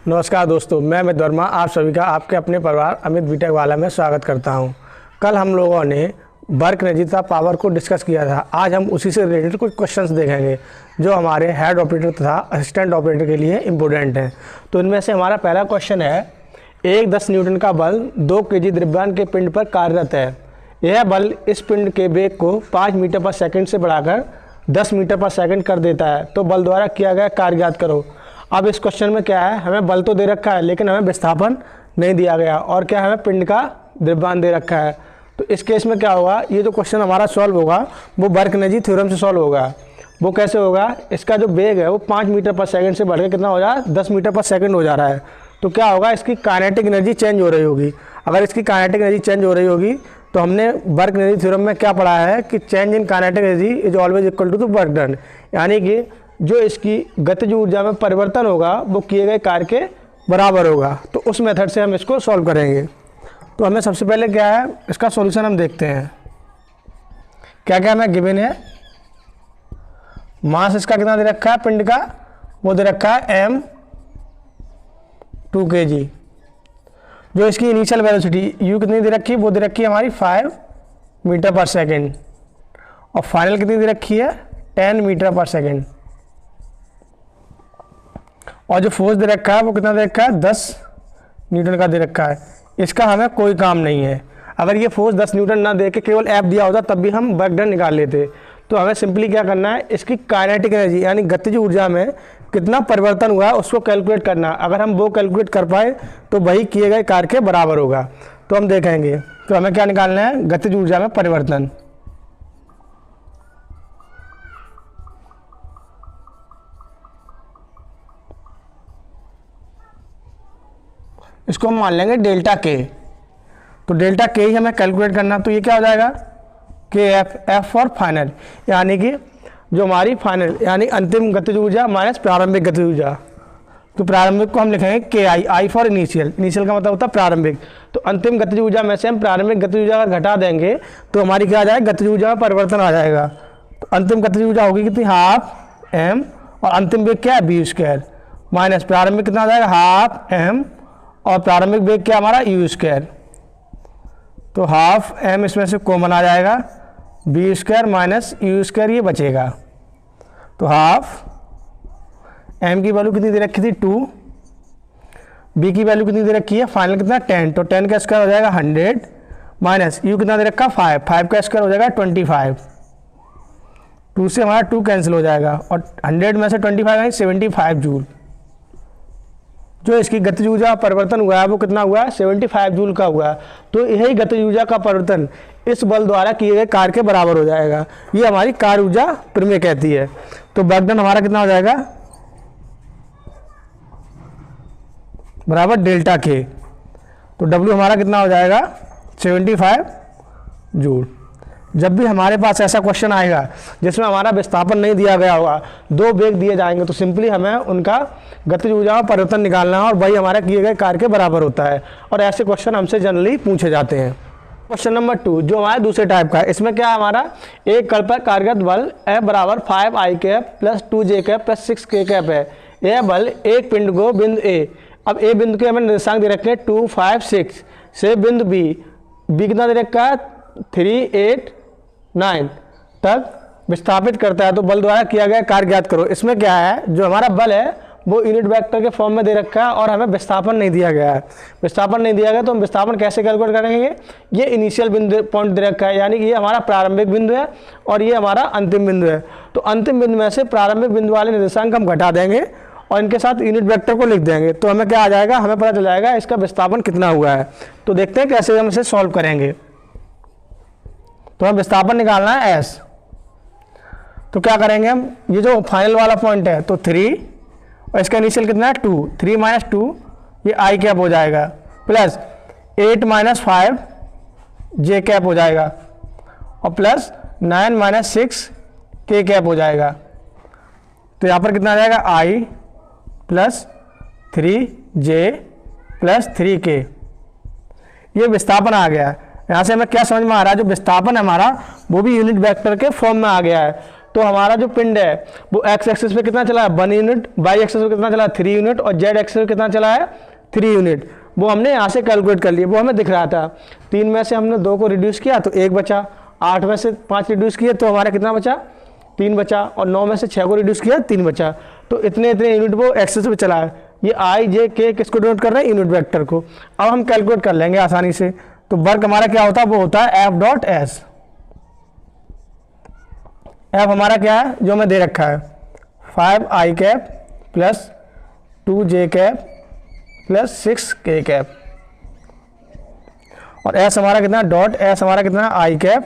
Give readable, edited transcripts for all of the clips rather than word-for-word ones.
नमस्कार दोस्तों, मैं अमित वर्मा आप सभी का आपके अपने परिवार अमित बीटेक वाला में स्वागत करता हूं। कल हम लोगों ने वर्क एनर्जी पावर को डिस्कस किया था। आज हम उसी से रिलेटेड कुछ क्वेश्चंस देखेंगे जो हमारे हेड ऑपरेटर तथा असिस्टेंट ऑपरेटर के लिए इम्पोर्टेंट हैं। तो इनमें से हमारा पहला क्वेश्चन है, एक 10 न्यूटन का बल 2 kg द्रव्यमान के पिंड पर कार्यरत है। यह बल इस पिंड के वेग को 5 मीटर पर सेकंड से बढ़ाकर 10 मीटर पर सेकंड कर देता है। तो बल द्वारा किया गया कार्य ज्ञात करो। अब इस क्वेश्चन में क्या है, हमें बल तो दे रखा है लेकिन हमें विस्थापन नहीं दिया गया, और क्या हमें पिंड का द्रव्यमान दे रखा है। तो इस केस में क्या होगा, ये जो क्वेश्चन हमारा सॉल्व होगा वो वर्क एनर्जी थ्योरम से सॉल्व होगा। वो कैसे होगा, इसका जो वेग है वो 5 मीटर पर सेकंड से बढ़कर कितना हो जा रहा है, 10 मीटर पर सेकंड हो जा रहा है। तो क्या होगा, इसकी काइनेटिक एनर्जी चेंज हो रही होगी। अगर इसकी काइनेटिक एनर्जी चेंज हो रही होगी तो हमने वर्क एनर्जी थ्योरम में क्या पढ़ा है कि change in kinetic energy is always equal to the work done, यानी कि जो इसकी गतिज ऊर्जा में परिवर्तन होगा वो किए गए कार्य के बराबर होगा। तो उस मेथड से हम इसको सॉल्व करेंगे। तो हमें सबसे पहले क्या है, इसका सॉल्यूशन हम देखते हैं। क्या क्या हमें गिवन है, मास इसका कितना दे रखा है पिंड का, वो दे रखा है m 2 kg। जो इसकी इनिशियल वेलोसिटी u कितनी दे रखी है, वो दे रखी है हमारी 5 मीटर पर सेकेंड, और फाइनल कितनी दे रखी है 10 मीटर पर सेकेंड। और जो फोर्स दे रखा है वो कितना दे रखा है 10 न्यूटन का दे रखा है। इसका हमें कोई काम नहीं है। अगर ये फोर्स 10 न्यूटन ना दे के केवल F दिया होता तब भी हम वर्क डन निकाल लेते। तो हमें सिंपली क्या करना है, इसकी काइनेटिक एनर्जी यानी गतिज ऊर्जा में कितना परिवर्तन हुआ है उसको कैलकुलेट करना। अगर हम वो कैलकुलेट कर पाए तो वही किए गए कार्य के बराबर होगा। तो हम देखेंगे, तो हमें क्या निकालना है, गतिज ऊर्जा में परिवर्तन। इसको हम मान लेंगे डेल्टा के। तो डेल्टा के ही हमें कैलकुलेट करना। तो ये क्या हो जाएगा, के एफ फॉर फाइनल, यानी कि जो हमारी फाइनल यानी अंतिम गतिज ऊर्जा माइनस प्रारंभिक गतिज ऊर्जा। तो प्रारंभिक को हम लिखेंगे के आई, आई फॉर इनिशियल, इनिशियल का मतलब होता है प्रारंभिक। तो अंतिम गतिज ऊर्जा में से हम प्रारंभिक गतिज ऊर्जा अगर घटा देंगे तो हमारी क्या आ जाएगा, गतिज ऊर्जा में परिवर्तन आ जाएगा। तो अंतिम गतिज ऊर्जा होगी कितनी, हाफ एम, और अंतिम वेग क्या है बी स्क्वायर, माइनस प्रारंभिक कितना आ जाएगा हाफ एम, और प्रारंभिक वेग क्या हमारा यू स्क्वायर। तो हाफ एम इसमें से कॉमन आ जाएगा, B square minus U square ये बचेगा। तो हाफ एम की वैल्यू कितनी दे रखी थी 2, बी की वैल्यू कितनी दे रखी है फाइनल कितना 10, तो 10 का स्क्वायर हो जाएगा 100, माइनस यू कितना दे रखा 5, 5 का स्क्वायर हो जाएगा 25, 2 से हमारा 2 कैंसिल हो जाएगा, और 100 में से 25 यानी 75 जूल। जो इसकी गतिज ऊर्जा परिवर्तन हुआ है वो कितना हुआ है, 75 जूल का हुआ है। तो यही गतिज ऊर्जा का परिवर्तन इस बल द्वारा किए गए कार्य के बराबर हो जाएगा। ये हमारी कार्य ऊर्जा प्रमेय कहती है। तो वर्क डन हमारा कितना हो जाएगा, बराबर डेल्टा के। तो डब्ल्यू हमारा कितना हो जाएगा 75 जूल। जब भी हमारे पास ऐसा क्वेश्चन आएगा जिसमें हमारा विस्थापन नहीं दिया गया होगा, 2 वेग दिए जाएंगे, तो सिंपली हमें उनका गतिज ऊर्जा में परिवर्तन निकालना है और वही हमारे किए गए कार्य के बराबर होता है। और ऐसे क्वेश्चन हमसे जनरली पूछे जाते हैं। क्वेश्चन नंबर 2 जो हमारे दूसरे टाइप का है, इसमें क्या हमारा एक कण पर कार्यरत बल F बराबर 5I cap plus 2J cap plus 6K cap है। यह बल एक पिंड को बिंदु ए, अब ए बिंदु के हमें निर्देशांक दे रखे हैं 2, 5, 6 से बिंदु बी, बी कितना दे रखा है 3, 8, 9 तक विस्थापित करता है। तो बल द्वारा किया गया कार्य ज्ञात करो। इसमें क्या है, जो हमारा बल है वो यूनिट वेक्टर के फॉर्म में दे रखा है और हमें विस्थापन नहीं दिया गया है। विस्थापन नहीं दिया गया तो हम विस्थापन कैसे कैलकुलेट करेंगे, ये इनिशियल बिंदु पॉइंट दे रखा है, यानी कि ये हमारा प्रारंभिक बिंदु है और ये हमारा अंतिम बिंदु है। तो अंतिम बिंदु में से प्रारंभिक बिंदु वाले निर्देशांक हम घटा देंगे और इनके साथ यूनिट वेक्टर को लिख देंगे। तो हमें क्या आ जाएगा, हमें पता चल जाएगा इसका विस्थापन कितना हुआ है। तो देखते हैं कैसे हम इसे सॉल्व करेंगे। तो हम विस्थापन निकालना है एस। तो क्या करेंगे हम, ये जो फाइनल वाला पॉइंट है तो 3, और इसका इनिशियल कितना है 2, 3 माइनस 2 ये आई कैप हो जाएगा, प्लस 8 माइनस 5 जे कैप हो जाएगा, और प्लस 9 माइनस 6 के कैप हो जाएगा। तो यहाँ पर कितना आ जाएगा आई प्लस 3J प्लस 3K। ये विस्थापन आ गया है। यहाँ से हमें क्या समझ में आ रहा है, जो विस्थापन है हमारा वो भी यूनिट वेक्टर के फॉर्म में आ गया है। तो हमारा जो पिंड है वो एक्स एक्सिस पे कितना चला है 1 यूनिट, वाई एक्सिस पे कितना चला है 3 यूनिट और जेड एक्सिस पे कितना चला है 3 यूनिट। वो हमने यहाँ से कैलकुलेट कर लिया, वो हमें दिख रहा था। 3 में से हमने 2 को रिड्यूस किया तो 1 बचा, 8 में से 5 रिड्यूस किए तो हमारा कितना बचा 3 बचा, और 9 में से 6 को रिड्यूस किया 3 बचा। तो इतने इतने यूनिट वो एक्सिस पे चला है। ये आई जे के किसको डिनोट कर रहे हैं, यूनिट वेक्टर को। अब हम कैलकुलेट कर लेंगे आसानी से। तो वर्क हमारा क्या होता है, वो होता है एफ डॉट एस। एफ हमारा क्या है जो हमें दे रखा है 5 आई कैप प्लस 2 जे कैप प्लस 6 के कैप, और एस हमारा कितना डॉट एस हमारा कितना आई कैप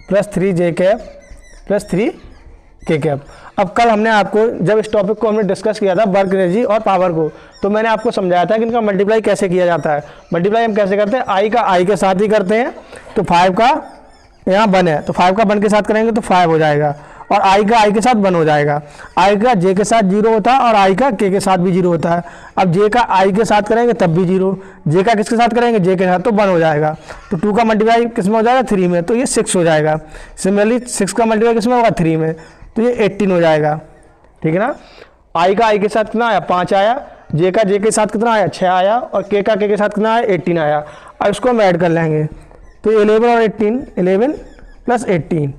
प्लस 3 जे कैप प्लस 3 के कैप। अब कल हमने आपको जब इस टॉपिक को हमने डिस्कस किया था वर्क एनर्जी और पावर को, तो मैंने आपको समझाया था कि इनका मल्टीप्लाई कैसे किया जाता है। मल्टीप्लाई हम कैसे करते हैं, आई का आई के साथ ही करते हैं। तो 5 का यहाँ 1 है तो 5 का 1 के साथ करेंगे तो 5 हो जाएगा, और आई का आई के साथ 1 हो जाएगा। आई का जे के साथ 0 होता है और आई का के साथ भी 0 होता है। अब जे का आई के साथ करेंगे तब भी 0, जे का किसके साथ करेंगे जे के साथ, तो 1 हो जाएगा। तो 2 का मल्टीप्लाई किस में हो जाएगा 3 में, तो ये 6 हो जाएगा। सिमिलरली 6 का मल्टीप्लाई किस में होगा 3 में, तो ये 18 हो जाएगा। ठीक है ना। आई का आई के साथ कितना आया 5 आया, जे का जे के साथ कितना आया 6 आया, और के का के साथ कितना आया 18 आया। अब इसको हम ऐड कर लेंगे तो 11 और 18 11 प्लस 18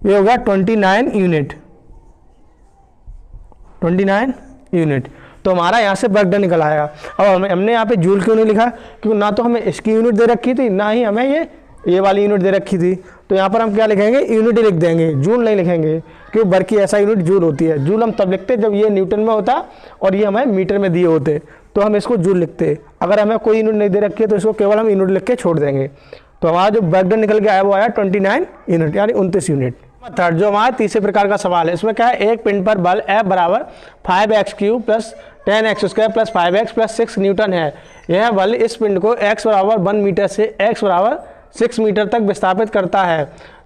ये होगा 29 यूनिट, 29 यूनिट। तो हमारा यहाँ से वर्क डन निकल आएगा। अब हमने यहाँ पे जूल क्यों नहीं लिखा, क्योंकि ना तो हमें इसकी यूनिट दे रखी थी ना ही हमें ये वाली यूनिट दे रखी थी। तो यहाँ पर हम क्या लिखेंगे यूनिट ही लिख देंगे, जूल नहीं लिखेंगे, क्योंकि वर्क की ऐसा यूनिट जूल होती है। जूल हम तब लिखते जब ये न्यूटन में होता और ये हमें मीटर में दिए होते, तो हम इसको जूल लिखते। अगर हमें कोई यूनिट नहीं दे रखी है तो इसको केवल हम यूनिट लिख के छोड़ देंगे। तो हमारा जो वर्क डन निकल के आया वो आया 29 यूनिट यानी 29 यूनिट। थर्ड जो हमारा तीसरे प्रकार का सवाल है, इसमें क्या है, एक पिंड पर बल F बराबर 5x³ plus 10x² plus 5x plus 6 Newton है। यह बल इस पिंड को x बराबर 1 मीटर से x बराबर 6 मीटर तक विस्थापित करता है,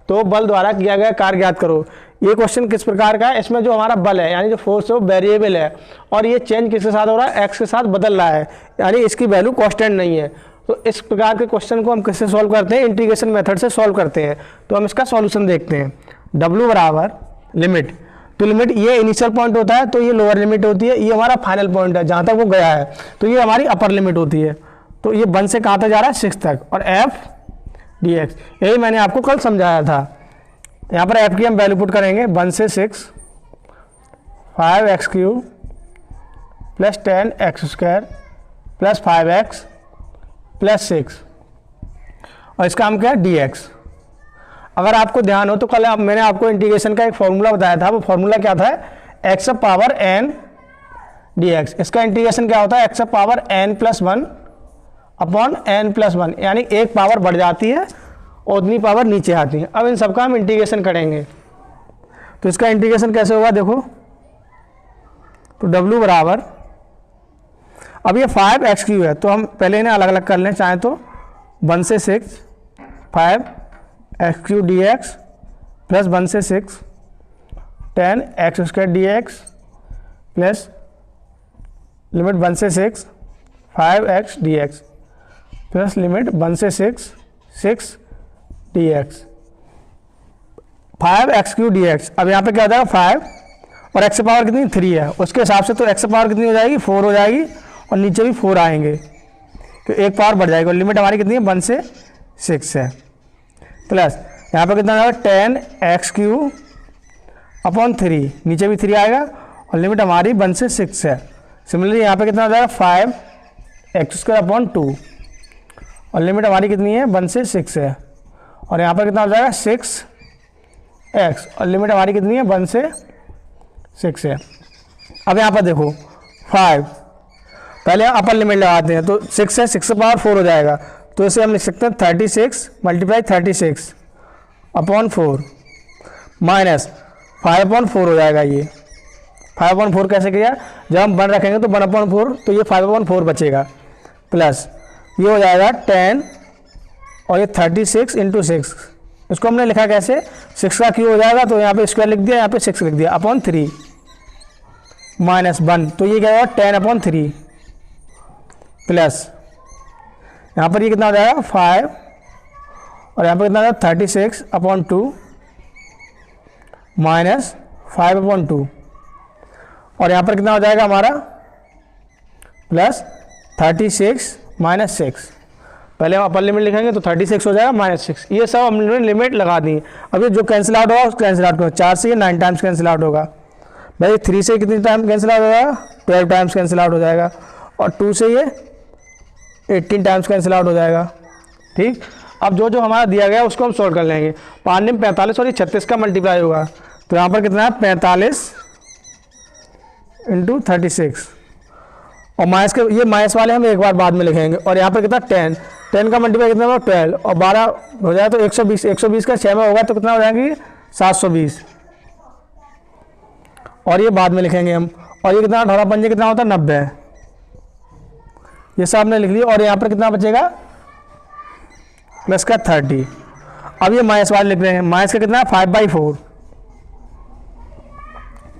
तो बल द्वारा किया गया कार्य ज्ञात करो। ये क्वेश्चन किस प्रकार का है, इसमें जो हमारा बल है यानी जो फोर्स है वो वेरिएबल है, और ये चेंज किसके साथ हो रहा है, x के साथ बदल रहा है, यानी इसकी वैल्यू कांस्टेंट नहीं है। तो इस प्रकार के क्वेश्चन को हम किससे सॉल्व करते हैं, इंटीग्रेशन मेथड से सॉल्व करते हैं। तो हम इसका सॉल्यूशन देखते हैं। W बराबर लिमिट, तो लिमिट ये इनिशियल पॉइंट होता है तो ये लोअर लिमिट होती है, ये हमारा फाइनल पॉइंट है जहाँ तक वो गया है, तो ये हमारी अपर लिमिट होती है। तो ये 1 से कहाँ तक जा रहा है 6 तक, और F dx यही मैंने आपको कल समझाया था। यहाँ पर F की हम वैल्यू पुट करेंगे 1 से 6 5x³ plus 10x² plus 5x plus 6, और इसका हम क्या है dx। अगर आपको ध्यान हो तो कल मैंने आपको इंटीग्रेशन का एक फॉर्मूला बताया था, वो फॉर्मूला क्या था, x पावर n dx। इसका इंटीग्रेशन क्या होता है, x power n plus 1 upon n plus 1, यानी एक पावर बढ़ जाती है और उतनी पावर नीचे आती है। अब इन सबका हम इंटीग्रेशन करेंगे, तो इसका इंटीग्रेशन कैसे होगा देखो। तो W बराबर, अब ये 5x³ है तो हम पहले इन्हें अलग अलग कर लें चाहे तो, 1 से 6 5x³ dx प्लस 1 से 6 10x² dx प्लस लिमिट 1 से 6 5x dx प्लस लिमिट 1 से 6 dx 5x³ dx। अब यहाँ पे क्या हो जाएगा 5 और x पावर कितनी 3 है, उसके हिसाब से तो x पावर कितनी हो जाएगी 4 हो जाएगी, और नीचे भी 4 आएंगे तो एक पावर बढ़ जाएगी, और लिमिट हमारी कितनी है 1 से 6 है। प्लस यहाँ पर कितना आएगा 10x³ अपॉन 3, नीचे भी 3 आएगा, और लिमिट हमारी 1 से 6 है। सिमिलरली यहाँ पे कितना आ जाएगा 5x² अपॉन 2, और लिमिट हमारी कितनी है 1 से 6 है, और यहाँ पर कितना हो जाएगा 6x, और लिमिट हमारी कितनी है 1 से 6 है। अब यहाँ पर देखो 5, पहले अपर लिमिट लगाते हैं, तो 6 है, 6 से पावर 4 हो जाएगा, तो इसे हम लिख सकते हैं 36 मल्टीप्लाई 36 अपॉन 4 माइनस 5 अपॉन 4 हो जाएगा। ये 5 अपॉन 4 कैसे किया, जब हम 1 रखेंगे तो 1 अपॉन 4, तो ये 5 अपॉन 4 बचेगा, प्लस ये हो जाएगा 10 और ये 36 इंटू 6। इसको हमने लिखा कैसे, 6 का क्यू हो जाएगा तो यहाँ पे स्क्वायर लिख दिया, यहाँ पे 6 लिख दिया, अपॉन 3 माइनस 1, तो ये क्या होगा 10 अपॉन 3 प्लस यहाँ पर ये कितना हो जाएगा 5, और यहाँ पर कितना हो जाएगा 36 अपॉन 2 -5/2 और यहाँ पर कितना हो जाएगा हमारा +36 - 6। पहले हम अपर लिमिट लिखेंगे तो 36 हो जाएगा -6। ये सब हमने लिमिट लगा दी। अब ये जो कैंसिल आउट होगा उसको कैंसिल आउट करो। 4 से ये 9 टाइम्स कैंसिल आउट होगा भाई। 3 से कितनी टाइम कैंसिल आउट होगा 12 टाइम्स कैंसिल आउट हो जाएगा। और 2 से ये 18 टाइम्स कैंसिल आउट हो जाएगा। ठीक, अब जो जो हमारा दिया गया उसको हम सोल्व कर लेंगे। 5 में 45 और ये 36 का मल्टीप्लाई होगा तो यहाँ पर कितना है 45 × 36 और माइनस के ये माइनस वाले हम एक बार बाद में लिखेंगे। और यहाँ पर कितना 10 का मल्टीप्लाई कितना होगा 12 और 12 हो जाए तो 120। 120 का 6 में होगा तो कितना हो जाएगी 720 और ये बाद में लिखेंगे हम। और ये कितना 18 पंजे कितना होता है 90। ये सब हमने लिख लिया और यहाँ पर कितना बचेगा प्लस का 30। अब ये माइनस वाले लिख रहे हैं। माइनस का कितना 5/4।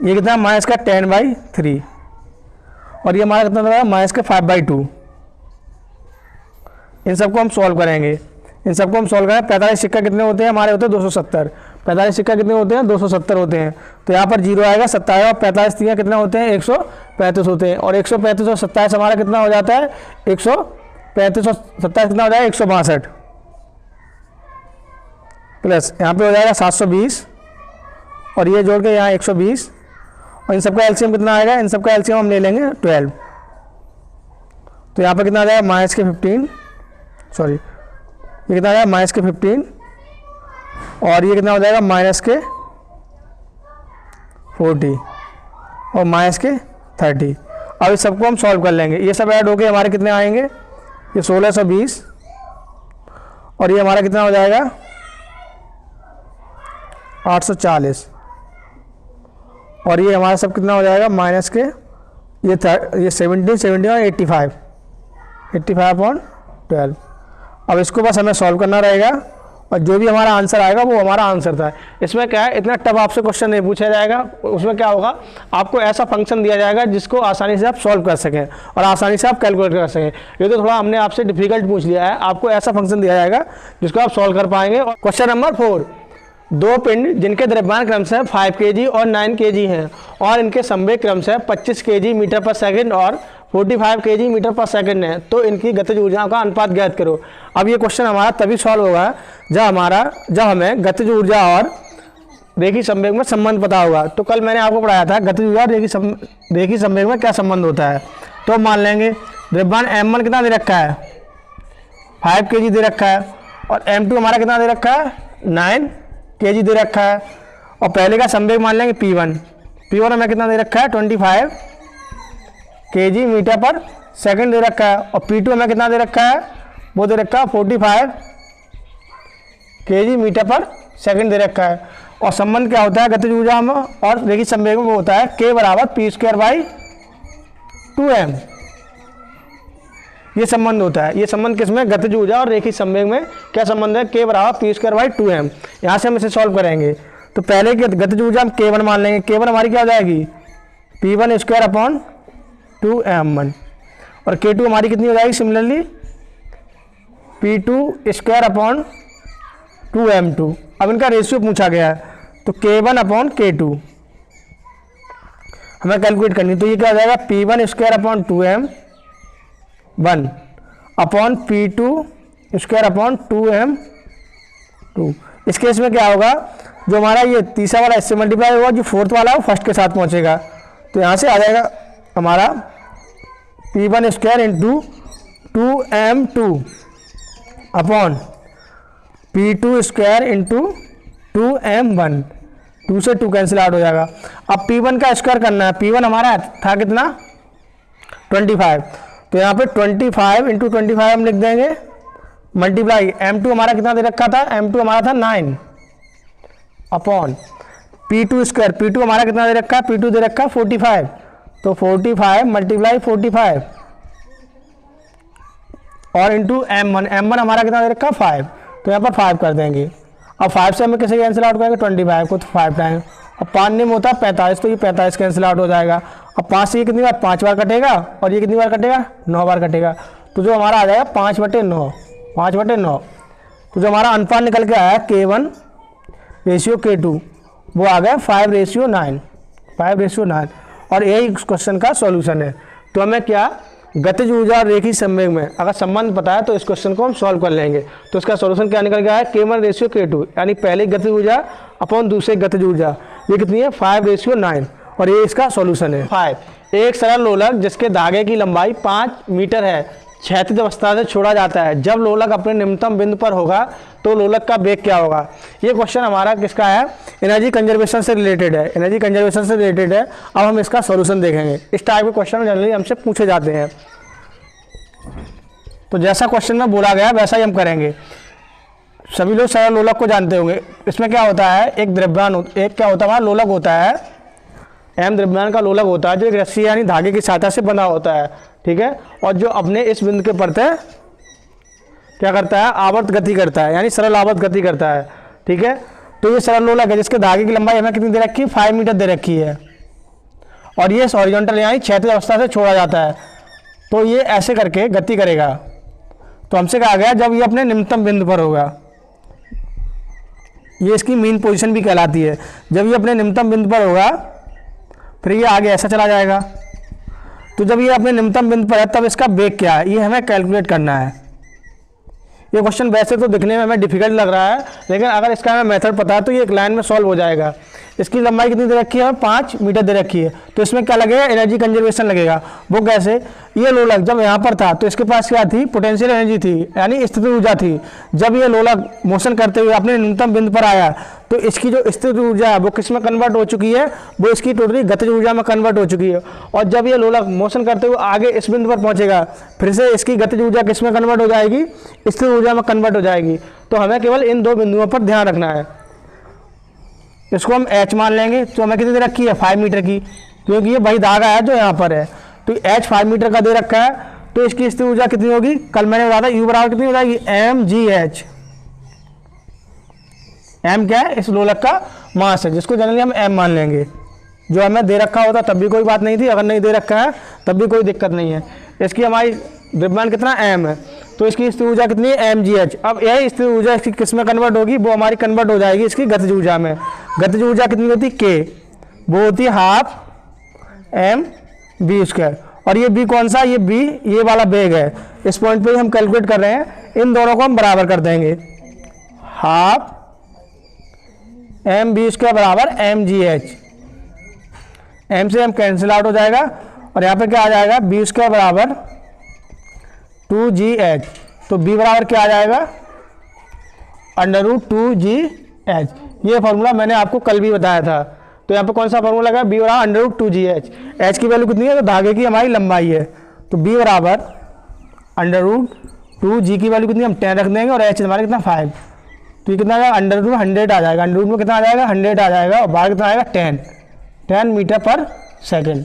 ये कितना माइनस का 10/3 और ये हमारा कितना होगा माइनस का 5/2। इन सबको हम सॉल्व करेंगे। इन सबको हम सॉल्व करें। 45 सिक्का कितने होते हैं हमारे होते हैं 270। 45 सिक्का कितने होते हैं 270 होते हैं। तो यहाँ पर 0 आएगा 27 और 45 तिया कितना होते हैं 135 होते हैं। और 135 और 27 हमारा कितना हो जाता है 135 और 27 कितना हो जाएगा 162 प्लस यहाँ पे हो जाएगा 720 और ये जोड़ के यहाँ 120 और इन सबका एलसीएम कितना आएगा। इन सबका एलसीएम हम ले लेंगे 12। तो यहाँ पर कितना आ जाएगा माइनस के 15 सॉरी ये कितना आ जाएगा माइनस के 15 और ये कितना हो जाएगा माइनस के 40 और माइनस के 30। अब इस सबको हम सॉल्व कर लेंगे। ये सब ऐड हो गए हमारे कितने आएंगे ये 1620 और ये हमारा कितना हो जाएगा 840 और ये हमारा सब कितना हो जाएगा माइनस के ये 17 और 85/12। अब इसको बस हमें सॉल्व करना रहेगा और जो भी हमारा आंसर आएगा वो हमारा आंसर था। इसमें क्या है इतना टफ आपसे क्वेश्चन नहीं पूछा जाएगा। उसमें क्या होगा आपको ऐसा फंक्शन दिया जाएगा जिसको आसानी से आप सॉल्व कर सकें और आसानी से आप कैलकुलेट कर सकें। ये तो थोड़ा हमने आपसे डिफिकल्ट पूछ लिया है। आपको ऐसा फंक्शन दिया जाएगा जिसको आप सॉल्व कर पाएंगे। और क्वेश्चन नंबर 4, 2 पिंड जिनके द्रव्यमान क्रमशः 5 kg और 9 kg हैं और इनके संवेग क्रमशः 25 kg मीटर पर सेकंड और 45 kg मीटर पर सेकंड है तो इनकी गतिज ऊर्जाओं का अनुपात ज्ञात करो। अब ये क्वेश्चन हमारा तभी सॉल्व होगा जब हमें गतिज ऊर्जा और रेखीय संवेग में संबंध पता होगा। तो कल मैंने आपको पढ़ाया था गतिज ऊर्जा और रेखीय संवेग में क्या संबंध होता है। तो मान लेंगे द्रव्यमान m1 कितना दे रखा है 5 kg दे रखा है और m2 हमारा कितना दे रखा है 9 kg दे रखा है और पहले का संवेग मान लेंगे P1 हमें कितना दे रखा है 25 kg मीटर पर सेकंड दे रखा है और P2 हमें कितना दे रखा है वो दे रखा है 45 kg मीटर पर सेकंड दे रखा है। और संबंध क्या होता है गतिज ऊर्जा में और रेखीय संवेग में वो होता है K = P²/2m। ये संबंध होता है। ये संबंध किसमें गतिज ऊर्जा और रेखीय संवेग में क्या संबंध है K = P²/2m। यहाँ से हम इसे सॉल्व करेंगे। तो पहले की गतिज ऊर्जा हम K1 मान लेंगे। K1 हमारी क्या हो जाएगी P1²/2m1 और K2 हमारी कितनी हो जाएगी सिमिलरली P2²/2m2। अब इनका रेशियो पूछा गया है तो K1/K2 हमें कैलकुलेट करनी। तो ये क्या हो जाएगा P1²/2m1 अपॉन P2²/2m2। इस केस में क्या होगा जो हमारा ये तीसरा वाला इससे मल्टीप्लाई होगा जो फोर्थ वाला है फर्स्ट के साथ पहुंचेगा। तो यहाँ से आ जाएगा हमारा P1² × 2m2 upon P2² × 2m1। 2 से 2 कैंसिल आउट हो जाएगा। अब P1 का स्क्वायर करना है। P1 हमारा था कितना 25 तो यहाँ पे 25 × 25 हम लिख देंगे मल्टीप्लाई m2 हमारा कितना दे रखा था m2 हमारा था 9 अपॉन P2²। P2 हमारा कितना दे रखा है P2 दे रखा है 45 तो 45 × 45 और इंटू m1 हमारा कितना दे रखा है 5 तो यहाँ पर 5 कर देंगे। अब 5 से हमें किसे कैंसिल आउट करेंगे 25 को तो 5 टाइम और 5 में होता है 45 तो ये 45 कैंसिल आउट हो जाएगा। अब 5 से ये कितनी बार 5 बार कटेगा और ये कितनी बार कटेगा 9 बार कटेगा। तो जो हमारा आ जाएगा 5/9 5/9। तो जो हमारा अनुपात निकल के आया K1 रेशियो K2 वो आ गया 5:9, 5:9। और यही इस क्वेश्चन का सॉल्यूशन है। तो हमें क्या, गतिज ऊर्जा और रेखीय संवेग में अगर संबंध पता है तो इस क्वेश्चन को हम सॉल्व कर लेंगे। तो इसका सॉल्यूशन क्या निकल गया है, K1:K2, यानी पहली गतिज ऊर्जा अपॉन दूसरी गतिज ऊर्जा, ये कितनी है 5:9, और ये इसका सॉल्यूशन है। 5, एक सरल लोलक जिसके धागे की लंबाई 5 मीटर है क्षैतिज अवस्था से छोड़ा जाता है। जब लोलक अपने निम्नतम बिंदु पर होगा तो लोलक का वेग क्या होगा। ये क्वेश्चन हमारा किसका है, एनर्जी कंजर्वेशन से रिलेटेड है, एनर्जी कंजर्वेशन से रिलेटेड है। अब हम इसका सॉल्यूशन देखेंगे। इस टाइप के क्वेश्चन जनरली हमसे पूछे जाते हैं। तो जैसा क्वेश्चन में बोला गया वैसा ही हम करेंगे। सभी लोग सरल लोलक को जानते होंगे। इसमें क्या होता है, एक द्रव्यमान, एक क्या होता है हमारा लोलक होता है, एम द्रव्यमान का लोलक होता है जो एक रस्सी यानी धागे की सहायता से बना होता है, ठीक है। और जो अपने इस बिंदु के प्रति क्या करता है, आवर्त गति करता है, यानी सरल आवर्त गति करता है, ठीक है। तो ये सरल लोलक है जिसके धागे की लंबाई हमें कितनी दे रखी है, 5 मीटर दे रखी है, और ये हॉरिजॉन्टल यानी क्षैतिज अवस्था से छोड़ा जाता है। तो ये ऐसे करके गति करेगा। तो हमसे कहा गया जब ये अपने निम्नतम बिंदु पर होगा, ये इसकी मीन पोजीशन भी कहलाती है। जब ये अपने निम्नतम बिंदु पर होगा फिर ये आगे ऐसा चला जाएगा। तो जब ये अपने निम्नतम बिंदु पर है तब इसका वेग क्या है, ये हमें कैलकुलेट करना है। ये क्वेश्चन वैसे तो दिखने में हमें डिफिकल्ट लग रहा है, लेकिन अगर इसका हमें मेथड पता है तो ये एक लाइन में सॉल्व हो जाएगा। इसकी लंबाई कितनी दे रखी है, 5 मीटर दे रखी है। तो इसमें क्या लगेगा, एनर्जी कंजर्वेशन लगेगा। वो कैसे, ये लोलक जब यहाँ पर था तो इसके पास क्या थी, पोटेंशियल एनर्जी थी, यानी स्थितिज ऊर्जा थी। जब ये लोलक मोशन करते हुए अपने न्यूनतम बिंदु पर आया तो इसकी जो स्थितिज ऊर्जा है वो किस में कन्वर्ट हो चुकी है, वो इसकी टोटली गतिज ऊर्जा में कन्वर्ट हो चुकी है। और जब ये लोलक मोशन करते हुए आगे इस बिंदु पर पहुंचेगा फिर से इसकी गतिज ऊर्जा किस में कन्वर्ट हो जाएगी, स्थितिज ऊर्जा में कन्वर्ट हो जाएगी। तो हमें केवल इन दो बिंदुओं पर ध्यान रखना है। इसको हम H मान लेंगे। तो हमें कितनी दे रखी है, 5 मीटर की, क्योंकि ये वही धागा है जो यहाँ पर है। तो H 5 मीटर का दे रखा है। तो इसकी स्थितिज ऊर्जा कितनी होगी, कल मैंने बताया था U बराबर कितनी हो जाएगी, mgh। m क्या है, इस लोलक का मास है, जिसको जनरली हम m मान लेंगे। जो हमें दे रखा होता तब भी कोई बात नहीं थी, अगर नहीं दे रखा है तब भी कोई दिक्कत नहीं है। इसकी हमारी द्रव्यमान कितना m है, तो इसकी स्थितिज ऊर्जा कितनी है, mgh। अब यही स्थितिज ऊर्जा इसकी किस में कन्वर्ट होगी, वो हमारी कन्वर्ट हो जाएगी इसकी गतिज ऊर्जा में। गतिज ऊर्जा कितनी होती है, k, वो होती है हाफ mv²। और ये b कौन सा, ये b ये वाला वेग है। इस पॉइंट पे हम कैलकुलेट कर रहे हैं, इन दोनों को हम बराबर कर देंगे। हाफ mv² बराबर mgh। m से m कैंसिल आउट हो जाएगा और यहाँ पे क्या आ जाएगा, b² बराबर 2gh। तो b बराबर क्या आ जाएगा, √2gh। ये फॉर्मूला मैंने आपको कल भी बताया था। तो यहाँ पे कौन सा फॉर्मूला लगा, b बराबर √2gh। h की वैल्यू कितनी है, तो धागे की हमारी लंबाई है। तो b बराबर √2g की वैल्यू कितनी, हम 10 रख देंगे, और h हमारा कितना 5। तो ये कितना आ जाएगा, √100 आ जाएगा। √में कितना आ जाएगा, 100 आ जाएगा, और बाहर कितना आएगा 10 मीटर पर सेकेंड।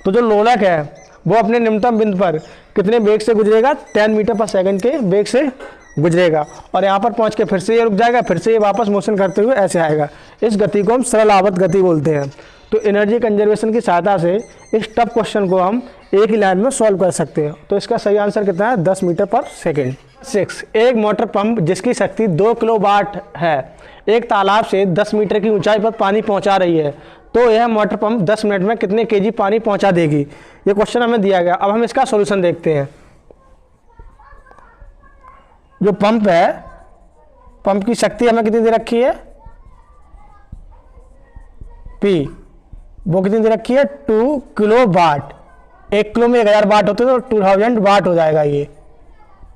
तो जो लोलक है वो अपने निम्नतम बिंदु पर कितने वेग से गुजरेगा, 10 मीटर पर सेकंड के वेग से गुजरेगा। और यहाँ पर पहुँच के फिर से ये रुक जाएगा, फिर से ये वापस मोशन करते हुए ऐसे आएगा। इस गति को हम सरल आवर्त गति बोलते हैं। तो एनर्जी कंजर्वेशन की सहायता से इस टफ क्वेश्चन को हम एक ही लाइन में सॉल्व कर सकते हैं। तो इसका सही आंसर कितना है, 10 मीटर पर सेकेंड। 6, एक मोटर पंप जिसकी शक्ति 2 किलोवाट है एक तालाब से 10 मीटर की ऊंचाई पर पानी पहुंचा रही है, तो यह मोटर पंप 10 मिनट में कितने केजी पानी पहुंचा देगी। ये क्वेश्चन हमें दिया गया। अब हम इसका सॉल्यूशन देखते हैं। जो पंप है, पंप की शक्ति हमें कितनी दे रखी है, P, वो कितनी दे रखी है, 2 किलोवाट। 1 किलो में 1000 वाट होते हैं, तो 2000 वाट हो जाएगा ये।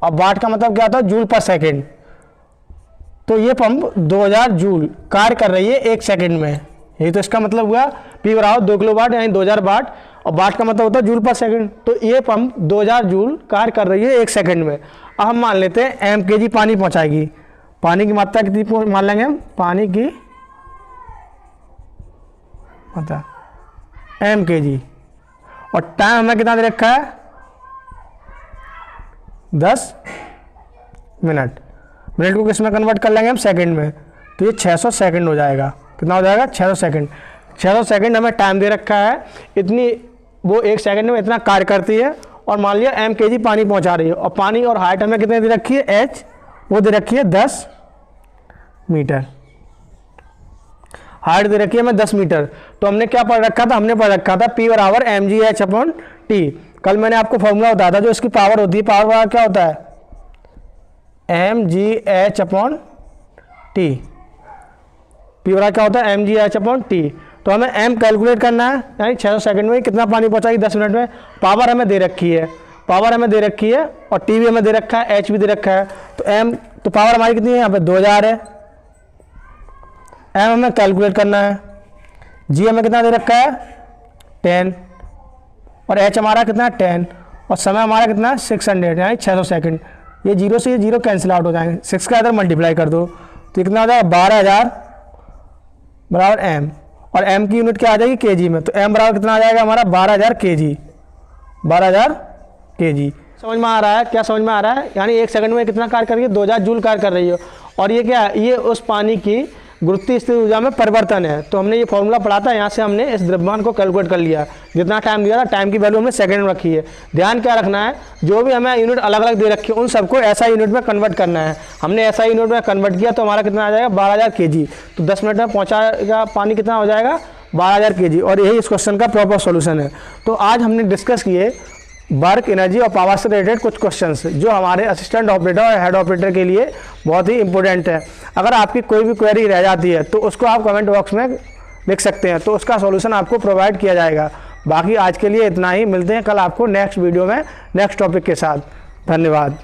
अब वाट का मतलब क्या होता है, जूल पर सेकेंड। तो ये पंप 2000 जूल कार्य कर रही है 1 सेकेंड में। यही तो इसका मतलब हुआ, P बराबर 2 किलोवाट यानी 2000 वाट, और वाट का मतलब होता है जूल पर सेकंड। तो ये पंप 2000 जूल कार्य कर रही है 1 सेकंड में। अब हम मान लेते हैं m kg पानी पहुंचाएगी। पानी की मात्रा कितनी मान लेंगे हम, पानी की मात्रा m kg, और टाइम हमें कितना दे रखा है, 10 मिनट। मिनट को किस में कन्वर्ट कर लेंगे हम, सेकंड में। तो ये 600 सेकंड हो जाएगा। कितना हो जाएगा, 600 सेकंड। 600 सेकंड हमें टाइम दे रखा है, इतनी वो 1 सेकंड में इतना कार्य करती है। और मान लिया m kg पानी पहुंचा रही है, और पानी और हाइट हमें कितनी दे रखी है, h, वो दे रखी है 10 मीटर। हाइट दे रखी है हमें 10 मीटर। तो हमने क्या पढ़ रखा था, हमने पढ़ रखा था P बराबर mgh/t। कल मैंने आपको फॉर्मूला बताया था जो इसकी पावर होती है, पावर बराबर क्या होता है mgh/t। P बराबर क्या होता है mgh/t। तो हमें m कैलकुलेट करना है, यानी 600 सेकंड में कितना पानी पहुंचाएगी 10 मिनट में। पावर हमें दे रखी है, पावर हमें दे रखी है और T भी हमें दे रखा है, H भी दे रखा है। तो m, तो पावर हमारी कितनी है यहाँ पे 2000 है। m हमें कैलकुलेट करना है, g हमें कितना दे रखा है 10 और h हमारा कितना है 10 और समय हमारा कितना है 600 यानी 600 सेकंड। ये जीरो से ये जीरो कैंसिल आउट हो जाएंगे, 6 का इधर मल्टीप्लाई कर दो तो कितना हो जाएगा 12000 बराबर m, और m की यूनिट क्या आ जाएगी kg में। तो m बराबर कितना आ जाएगा हमारा 12000 kg, 12000 kg। समझ में आ रहा है, क्या समझ में आ रहा है, यानी 1 सेकंड में कितना कार्य कर रही है 2000 जूल कार्य कर रही है। और ये क्या है, ये उस पानी की गुरुत्वीय स्थिर ऊर्जा में परिवर्तन है। तो हमने ये फॉर्मूला पढ़ा था, यहाँ से हमने इस द्रव्यमान को कैलकुलेट कर लिया। जितना टाइम दिया था, टाइम की वैल्यू हमने सेकंड में रखी है। ध्यान क्या रखना है, जो भी हमें यूनिट अलग अलग दे रखी है उन सबको ऐसा यूनिट में कन्वर्ट करना है। हमने ऐसा यूनिट में कन्वर्ट किया तो हमारा कितना आ जाएगा 12000 kg। तो 10 मिनट में पहुँचाएगा पानी कितना हो जाएगा 12000 kg। और यही इस क्वेश्चन का प्रॉपर सॉल्यूशन है। तो आज हमने डिस्कस किए वर्क, एनर्जी और पावर से रिलेटेड कुछ क्वेश्चंस जो हमारे असिस्टेंट ऑपरेटर और हेड ऑपरेटर के लिए बहुत ही इंपॉर्टेंट है। अगर आपकी कोई भी क्वेरी रह जाती है तो उसको आप कमेंट बॉक्स में लिख सकते हैं, तो उसका सॉल्यूशन आपको प्रोवाइड किया जाएगा। बाकी आज के लिए इतना ही, मिलते हैं कल आपको नेक्स्ट वीडियो में नेक्स्ट टॉपिक के साथ। धन्यवाद।